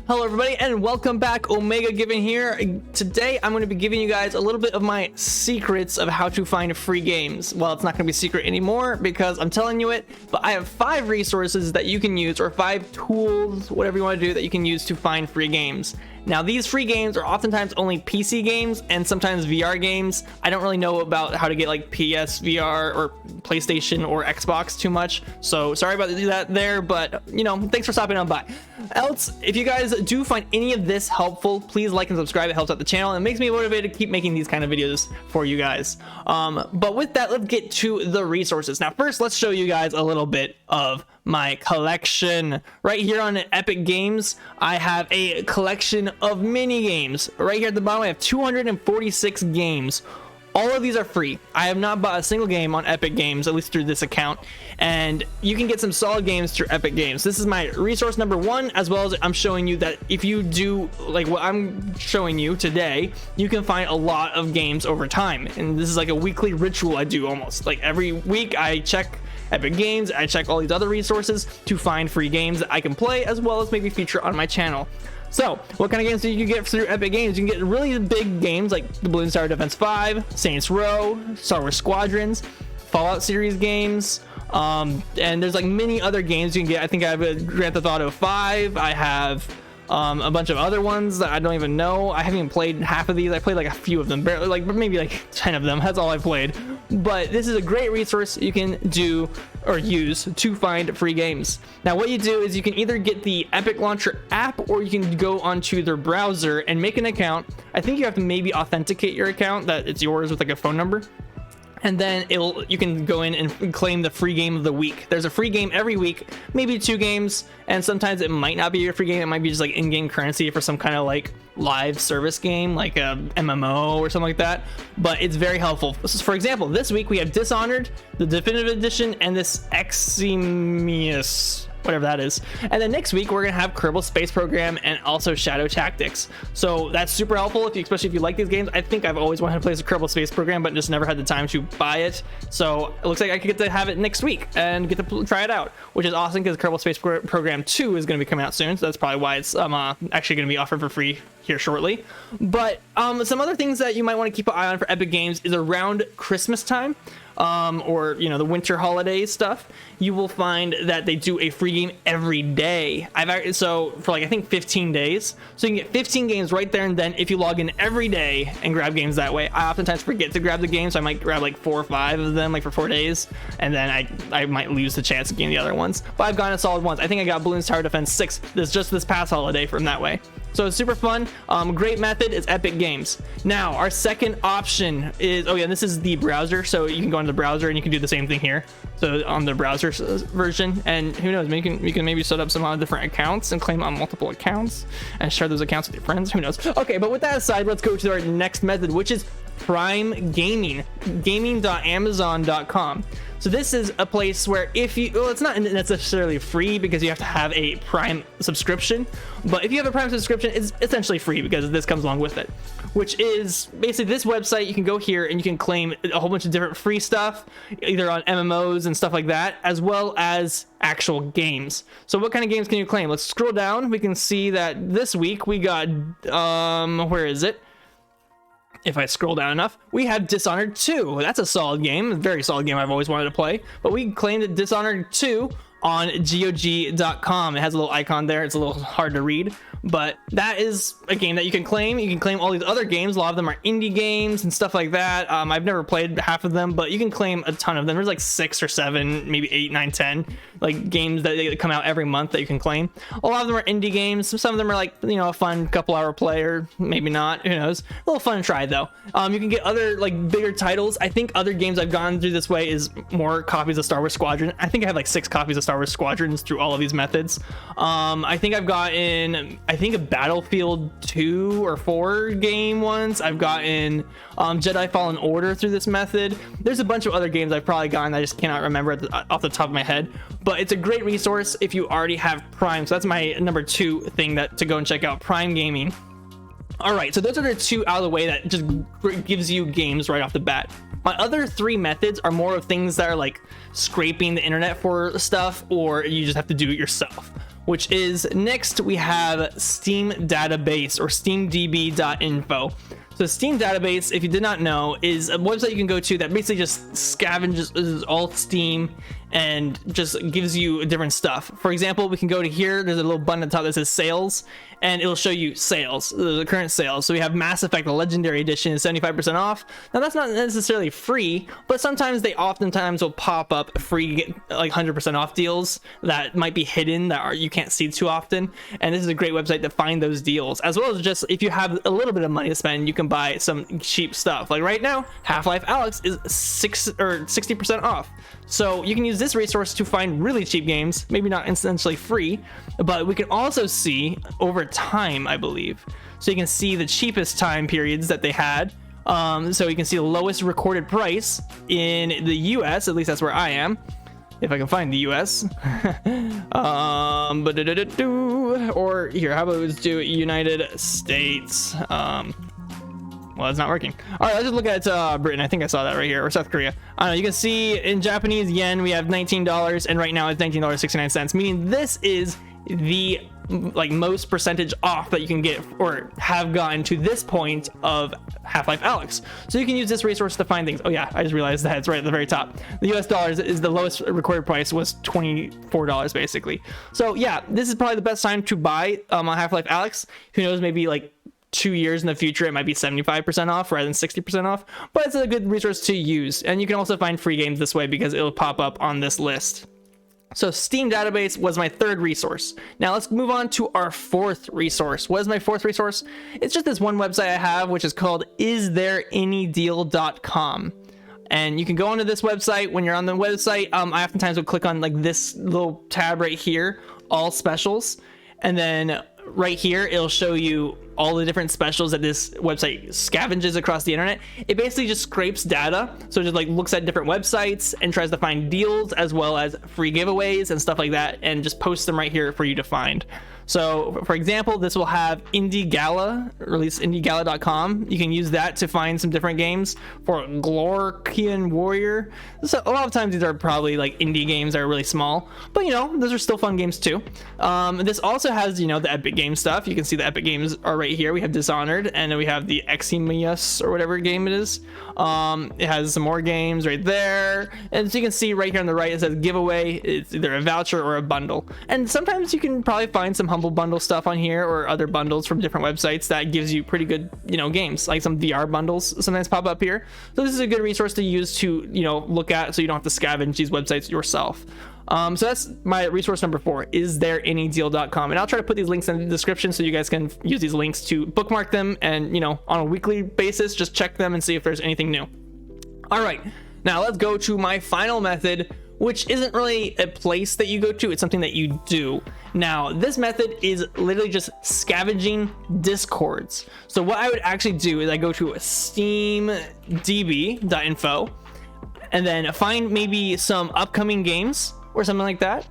Hello everybody and welcome back. Omega Given here. Today I'm going to be giving you guys a little bit of my secrets of how to find free games. Well, it's not going to be secret anymore because I'm telling you it, but I have 5 resources that you can use, or 5 tools, whatever you want to do, that you can use to find free games. Now, these free games are oftentimes only PC games and sometimes VR games. I don't really know about how to get like PS VR or PlayStation or Xbox too much, so sorry about that there, but you know, thanks for stopping on by. Else, if you guys do find any of this helpful, please like and subscribe. It helps out the channel and makes me motivated to keep making these kind of videos for you guys. But with that, let's get to the resources. Now, first, let's show you guys a little bit of my collection. Right here on Epic Games, I have a collection of mini games. Right here at the bottom, I have 246 games. All of these are free. I have not bought a single game on Epic Games, at least through this account, and you can get some solid games through Epic Games. This is my resource number 1, as well as I'm showing you that if you do like what I'm showing you today, you can find a lot of games over time. And this is like a weekly ritual I do almost. Like every week I check Epic Games, I check all these other resources to find free games that I can play, as well as maybe feature on my channel. So, what kind of games do you get through Epic Games? You can get really big games like the Balloon Tower Defense 5, Saints Row, Star Wars Squadrons, Fallout series games, and there's like many other games you can get. I think I have a Grand Theft Auto 5, I have a bunch of other ones that I don't even know. I haven't even played half of these. I played like a few of them, barely, like maybe like 10 of them. That's all I played. But this is a great resource you can do or use to find free games. Now, what you do is you can either get the Epic Launcher app, or you can go onto their browser and make an account. I think you have to maybe authenticate your account that it's yours with like a phone number. And then you can go in and claim the free game of the week. There's a free game every week, maybe 2 games, and sometimes it might not be your free game. It might be just like in-game currency for some kind of like live service game, like a MMO or something like that. But it's very helpful. For example, this week we have Dishonored, the Definitive Edition, and this Eximius, whatever that is. And then next week we're gonna have Kerbal Space Program and also Shadow Tactics. So that's super helpful, especially if you like these games. I think I've always wanted to play the Kerbal Space Program, but just never had the time to buy it. So it looks like I could get to have it next week and get to try it out, which is awesome because Kerbal Space Program 2 is gonna be coming out soon. So that's probably why it's actually gonna be offered for free here shortly. But some other things that you might want to keep an eye on for Epic Games is around Christmas time, or you know, the winter holiday stuff. You will find that they do a free game every day. So for like I think 15 days, so you can get 15 games right there and then if you log in every day and grab games that way. I oftentimes forget to grab the games, so I might grab like 4 or 5 of them like for 4 days, and then I might lose the chance of getting the other ones. But I've gotten a solid ones. I think I got Balloon Tower Defense 6 this past holiday from that way. So it's super fun. Great method is Epic Games. Now, our second option is, oh yeah, this is the browser. So you can go into the browser and you can do the same thing here. So on the browser version, and who knows, you can maybe set up some different accounts and claim on multiple accounts and share those accounts with your friends. Who knows? Okay, but with that aside, let's go to our next method, which is Prime Gaming, gaming.amazon.com. So this is a place where if you, well, it's not necessarily free because you have to have a Prime subscription, but if you have a Prime subscription, it's essentially free because this comes along with it, which is basically this website. You can go here and you can claim a whole bunch of different free stuff, either on MMOs and stuff like that, as well as actual games. So what kind of games can you claim? Let's scroll down. We can see that this week we got, where is it? If I scroll down enough, we have Dishonored 2. That's a solid game, a very solid game I've always wanted to play. But we claimed Dishonored 2 on GOG.com. It has a little icon there. It's a little hard to read, but that is a game that you can claim. You can claim all these other games. A lot of them are indie games and stuff like that. I've never played half of them, but you can claim a ton of them. There's like 6 or 7, maybe 8, 9, 10 like games that they come out every month that you can claim. A lot of them are indie games. Some of them are like, you know, a fun couple hour play, or maybe not, who knows. A little fun to try though. You can get other like bigger titles. I think other games I've gone through this way is more copies of Star Wars Squadron. I think I have like 6 copies of Star Wars Squadrons through all of these methods. I think I've gotten, I think a Battlefield 2 or 4 game once. I've gotten Jedi Fallen Order through this method. There's a bunch of other games I've probably gotten I just cannot remember off the top of my head, but it's a great resource if you already have Prime. So that's my number 2 thing to go and check out, Prime Gaming. All right, so those are the 2 out of the way that just gives you games right off the bat. My other 3 methods are more of things that are like scraping the internet for stuff, or you just have to do it yourself. which is next we have Steam Database, or steamdb.info. So Steam Database, if you did not know, is a website you can go to that basically just scavenges all Steam and just gives you different stuff. For example, we can go to here, there's a little button at the top that says sales, and it'll show you sales, the current sales. So we have Mass Effect, the Legendary Edition is 75% off. Now that's not necessarily free, but sometimes they oftentimes will pop up free, like 100% off deals that might be hidden, that you can't see too often. And this is a great website to find those deals, as well as just if you have a little bit of money to spend, you can buy some cheap stuff. Like right now, Half-Life Alyx is 60% off. So you can use this resource to find really cheap games, maybe not essentially free, but we can also see over time, I believe. So you can see the cheapest time periods that they had. So you can see the lowest recorded price in the US, at least that's where I am, if I can find the US. Or here, how about let's do United States. Well, it's not working. All right, let's just look at Britain. I think I saw that right here, or South Korea. I don't know. You can see in Japanese yen, we have $19, and right now it's $19.69, meaning this is the most percentage off that you can get or have gotten to this point of Half-Life Alyx. So you can use this resource to find things. Oh yeah, I just realized that it's right at the very top. The US dollars is the lowest recorded price was $24 basically. So yeah, this is probably the best time to buy on Half-Life Alyx. Who knows, maybe like 2 years in the future it might be 75% off rather than 60% off, but it's a good resource to use. And you can also find free games this way because it'll pop up on this list. So Steam Database was my third resource. Now let's move on to our fourth resource. What is my fourth resource? It's just this one website I have, which is called isthereanydeal.com. And you can go onto this website. When you're on the website, I oftentimes will click on like this little tab right here, all specials, and then right here it'll show you all the different specials that this website scavenges across the internet. It basically just scrapes data, so it just like looks at different websites and tries to find deals as well as free giveaways and stuff like that, and just posts them right here for you to find. So for example, this will have Indie Gala, release indiegala.com. You can use that to find some different games for Glorkian Warrior. So a lot of times these are probably like indie games that are really small, but you know, those are still fun games too. This also has, you know, the Epic Games stuff. You can see the Epic Games are right here. We have Dishonored, and then we have the Eximius or whatever game it is. It has some more games right there, and so you can see right here on the right it says giveaway. It's either a voucher or a bundle, and sometimes you can probably find some Humble Bundle stuff on here or other bundles from different websites that gives you pretty good, you know, games, like some VR bundles sometimes pop up here. So this is a good resource to use to, you know, look at so you don't have to scavenge these websites yourself. So that's my resource number 4, isthereanydeal.com, and I'll try to put these links in the description so you guys can use these links to bookmark them, and, you know, on a weekly basis just check them and see if there's anything new. All right, now let's go to my final method, which isn't really a place that you go to, it's something that you do. Now, this method is literally just scavenging discords. So what I would actually do is I go to steamdb.info and then find maybe some upcoming games or something like that.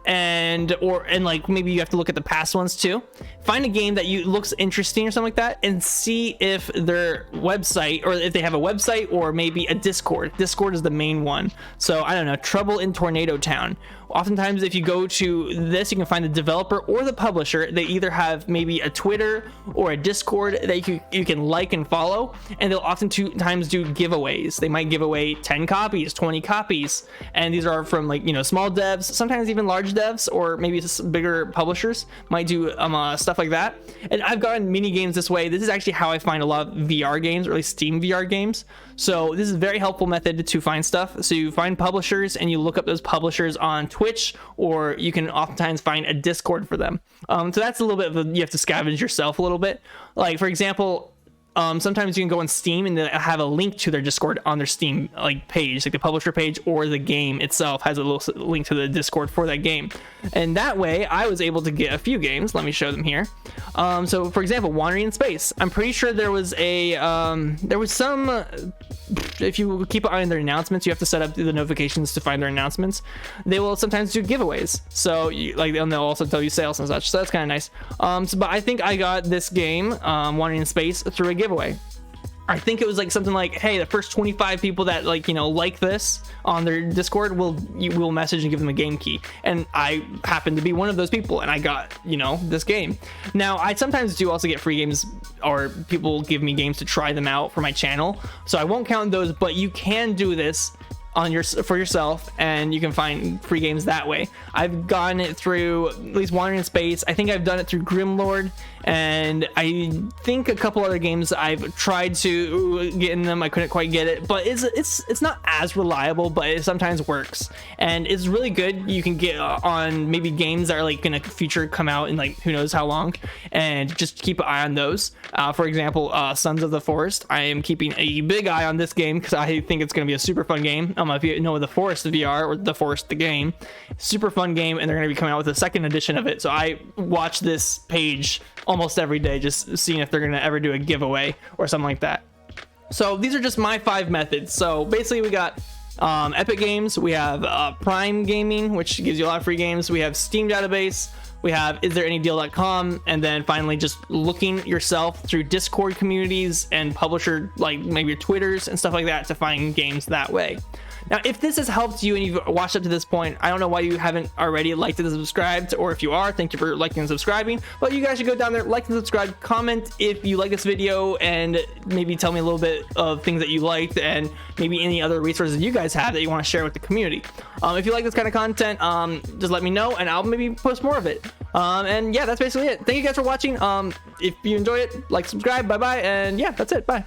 And like maybe you have to look at the past ones too. Find a game that looks interesting or something like that, and see if their website, or if they have a website, or maybe a Discord. Discord is the main one. So I don't know, Trouble in Tornado Town. Oftentimes if you go to this, you can find the developer or the publisher. They either have maybe a Twitter or a Discord that you can like and follow, and they'll oftentimes do giveaways. They might give away 10 copies, 20 copies, and these are from, like, you know, small devs, sometimes even large devs, or maybe just bigger publishers might do stuff like that. And I've gotten mini games this way. This is actually how I find a lot of VR games, or at least Steam VR games. So this is a very helpful method to find stuff. So you find publishers and you look up those publishers on Twitch, or you can oftentimes find a Discord for them. So that's a little bit of you have to scavenge yourself a little bit. Like, for example, sometimes you can go on Steam and they have a link to their Discord on their Steam page, like the publisher page, or the game itself has a little link to the Discord for that game. And that way I was able to get a few games. Let me show them here. So for example, Wandering in Space, I'm pretty sure there was some, if you keep an eye on their announcements, you have to set up the notifications to find their announcements. They will sometimes do giveaways, so and they'll also tell you sales and such, so that's kind of nice. But I think I got this game, Wandering in Space, through a giveaway. I think it was like something like, hey, the first 25 people that like, you know, like this on their Discord will message and give them a game key. And I happened to be one of those people, and I got, you know, this game. Now, I sometimes do also get free games, or people give me games to try them out for my channel, so I won't count those, but you can do this for yourself, and you can find free games that way. I've gotten it through at least Wandering in Space. I think I've done it through Grimlord, and I think a couple other games I've tried to get in them. I couldn't quite get it, but it's not as reliable, but it sometimes works, and it's really good. You can get on maybe games that are like gonna come out in like who knows how long, and just keep an eye on those. For example, Sons of the Forest. I am keeping a big eye on this game because I think it's gonna be a super fun game. If you know the Forest VR, or the Forest the game, super fun game, and they're going to be coming out with a second edition of it. So I watch this page almost every day, just seeing if they're going to ever do a giveaway or something like that. So these are just my 5 methods. So basically we got Epic Games, we have Prime Gaming, which gives you a lot of free games, we have Steam Database, we have isthereanydeal.com, and then finally just looking yourself through Discord communities and publisher, like maybe your Twitters and stuff like that, to find games that way. Now, if this has helped you and you've watched up to this point, I don't know why you haven't already liked and subscribed, or if you are, thank you for liking and subscribing. But you guys should go down there, like and subscribe, comment if you like this video, and maybe tell me a little bit of things that you liked, and maybe any other resources you guys have that you want to share with the community. If you like this kind of content, just let me know, and I'll maybe post more of it. And yeah, that's basically it. Thank you guys for watching. If you enjoyed it, like, subscribe, bye-bye, and yeah, that's it, bye.